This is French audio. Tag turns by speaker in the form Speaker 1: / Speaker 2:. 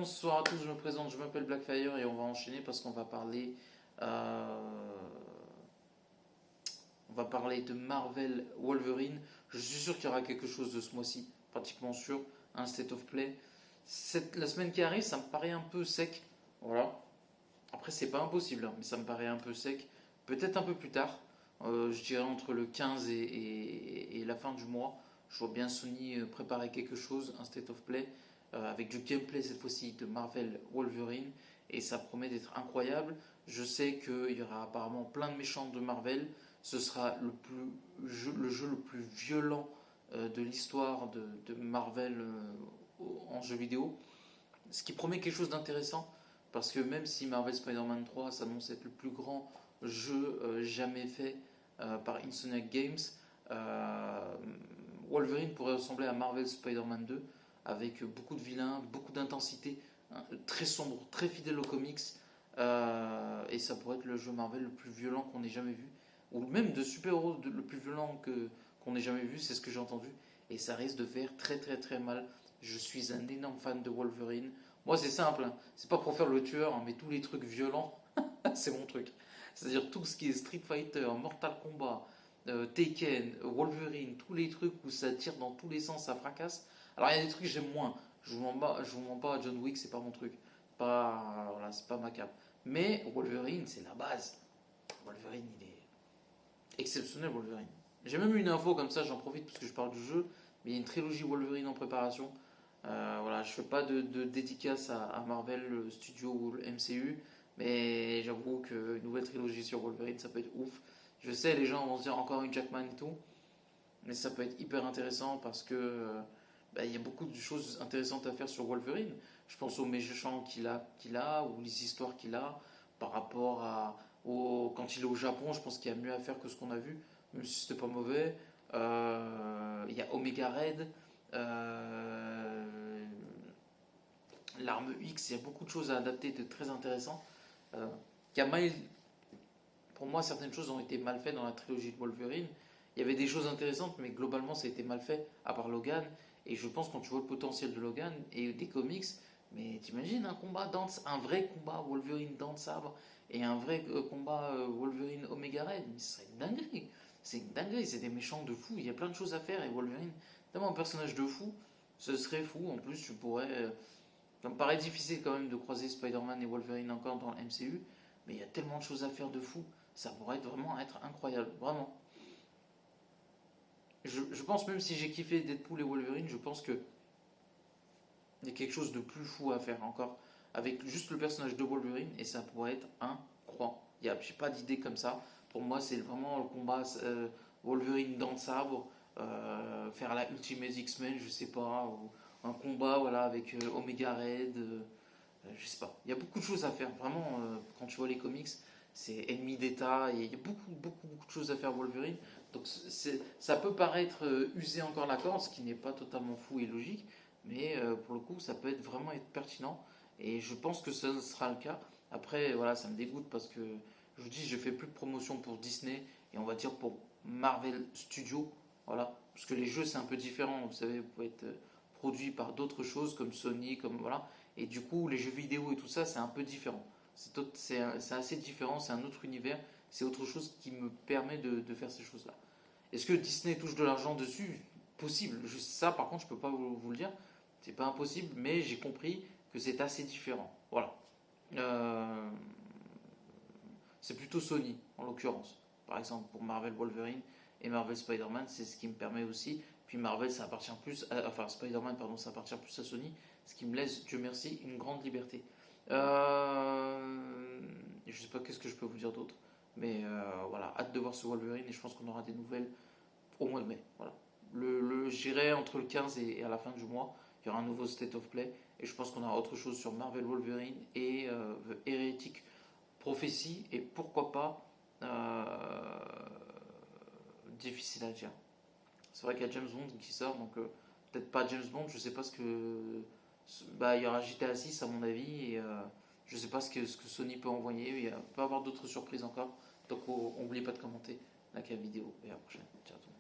Speaker 1: bonsoir à tous, je me présente, je m'appelle Blackfire et on va enchaîner parce qu'on va parler, de Marvel Wolverine. Je suis sûr qu'il y aura quelque chose de ce mois-ci, pratiquement sûr, un State of Play. La semaine qui arrive, ça me paraît un peu sec, voilà. Après, c'est pas impossible, hein, mais ça me paraît un peu sec. Peut-être un peu plus tard, je dirais entre le 15 et la fin du mois. Je vois bien Sony préparer quelque chose, un State of Play, avec du gameplay cette fois-ci de Marvel Wolverine, et ça promet d'être incroyable. Je sais qu'il y aura apparemment plein de méchants de Marvel. Ce sera le jeu le plus violent de l'histoire de Marvel en jeu vidéo. Ce qui promet quelque chose d'intéressant, parce que même si Marvel Spider-Man 3 s'annonce être le plus grand jeu jamais fait par Insomniac Games, euh, Wolverine pourrait ressembler à Marvel Spider-Man 2, avec beaucoup de vilains, beaucoup d'intensité, hein, très sombre, très fidèle aux comics, et ça pourrait être le jeu Marvel le plus violent qu'on ait jamais vu, ou même de super-héros le plus violent qu'on ait jamais vu, c'est ce que j'ai entendu, et ça risque de faire très très très mal. Je suis un énorme fan de Wolverine. Moi, c'est simple, hein. C'est pas pour faire le tueur, hein, mais tous les trucs violents, c'est mon truc. C'est-à-dire tout ce qui est Street Fighter, Mortal Kombat, Tekken, Wolverine, tous les trucs où ça tire dans tous les sens, ça fracasse. Alors il y a des trucs que j'aime moins. Je vous mens pas, John Wick, c'est pas mon truc. Voilà, c'est pas ma cape. Mais Wolverine, c'est la base. Wolverine, il est exceptionnel, Wolverine. J'ai même eu une info comme ça, j'en profite parce que je parle du jeu, mais il y a une trilogie Wolverine en préparation. Voilà, je fais pas de dédicace à Marvel Studio ou le MCU, mais j'avoue qu'une nouvelle trilogie sur Wolverine, ça peut être ouf. Je sais, les gens vont se dire encore une Jackman et tout, mais ça peut être hyper intéressant parce que il y a beaucoup de choses intéressantes à faire sur Wolverine. Je pense aux méchants qu'il a ou les histoires qu'il a par rapport quand il est au Japon. Je pense qu'il y a mieux à faire que ce qu'on a vu, même si c'était pas mauvais. Il y a Omega Red, l'arme X. Il y a beaucoup de choses à adapter de très intéressant. Euh, Kamail, pour moi, certaines choses ont été mal faites dans la trilogie de Wolverine. Il y avait des choses intéressantes, mais globalement, ça a été mal fait, à part Logan. Et je pense quand tu vois le potentiel de Logan et des comics, mais t'imagines un vrai combat Wolverine dans le sabre et un vrai combat Wolverine Omega Red, mais ce serait une dinguerie. C'est une dinguerie, c'est des méchants de fou. Il y a plein de choses à faire et Wolverine, tellement un personnage de fou, ce serait fou. En plus, tu pourrais. Ça me paraît difficile quand même de croiser Spider-Man et Wolverine encore dans le MCU, mais il y a tellement de choses à faire de fou. Ça pourrait vraiment être incroyable, vraiment. Je pense même si j'ai kiffé Deadpool et Wolverine, je pense que il y a quelque chose de plus fou à faire encore avec juste le personnage de Wolverine et ça pourrait être incroyable. J'ai pas d'idée comme ça. Pour moi, c'est vraiment le combat Wolverine dans le sabre, faire la Ultimate X-Men, je sais pas, ou un combat voilà avec Omega Red, je sais pas. Il y a beaucoup de choses à faire. Vraiment, quand tu vois les comics, c'est ennemi d'État et il y a beaucoup de choses à faire Wolverine. Donc ça peut paraître user encore la corde, ce qui n'est pas totalement fou et logique, mais pour le coup, ça peut vraiment être pertinent. Et je pense que ce sera le cas. Après, voilà, ça me dégoûte parce que je vous dis, je fais plus de promotion pour Disney et on va dire pour Marvel Studios. Voilà, parce que les jeux c'est un peu différent. Vous savez, vous pouvez être produit par d'autres choses comme Sony, comme voilà. Et du coup, les jeux vidéo et tout ça, c'est un peu différent. C'est assez différent, c'est un autre univers, c'est autre chose qui me permet de faire ces choses-là. Est-ce que Disney touche de l'argent dessus? Possible. Ça, par contre, je peux pas vous le dire. C'est pas impossible, mais j'ai compris que c'est assez différent. Voilà. Euh, c'est plutôt Sony, en l'occurrence. Par exemple, pour Marvel Wolverine et Marvel Spider-Man, c'est ce qui me permet aussi. Puis Marvel, ça appartient plus, enfin Spider-Man, pardon, ça appartient plus à Sony, ce qui me laisse, Dieu merci, une grande liberté. Je sais pas qu'est-ce que je peux vous dire d'autre, mais voilà, hâte de voir ce Wolverine et je pense qu'on aura des nouvelles au mois de mai. Voilà. J'irai entre le 15 et à la fin du mois, il y aura un nouveau State of Play et je pense qu'on aura autre chose sur Marvel Wolverine et The Heretic Prophecy et pourquoi pas difficile à dire. C'est vrai qu'il y a James Bond qui sort, donc peut-être pas James Bond, je sais pas ce que. Bah, il y aura GTA 6 à mon avis, et je sais pas ce que Sony peut envoyer, il peut y avoir d'autres surprises encore. Donc on n'oublie pas de commenter, like la vidéo, et à la prochaine. Ciao tout le monde.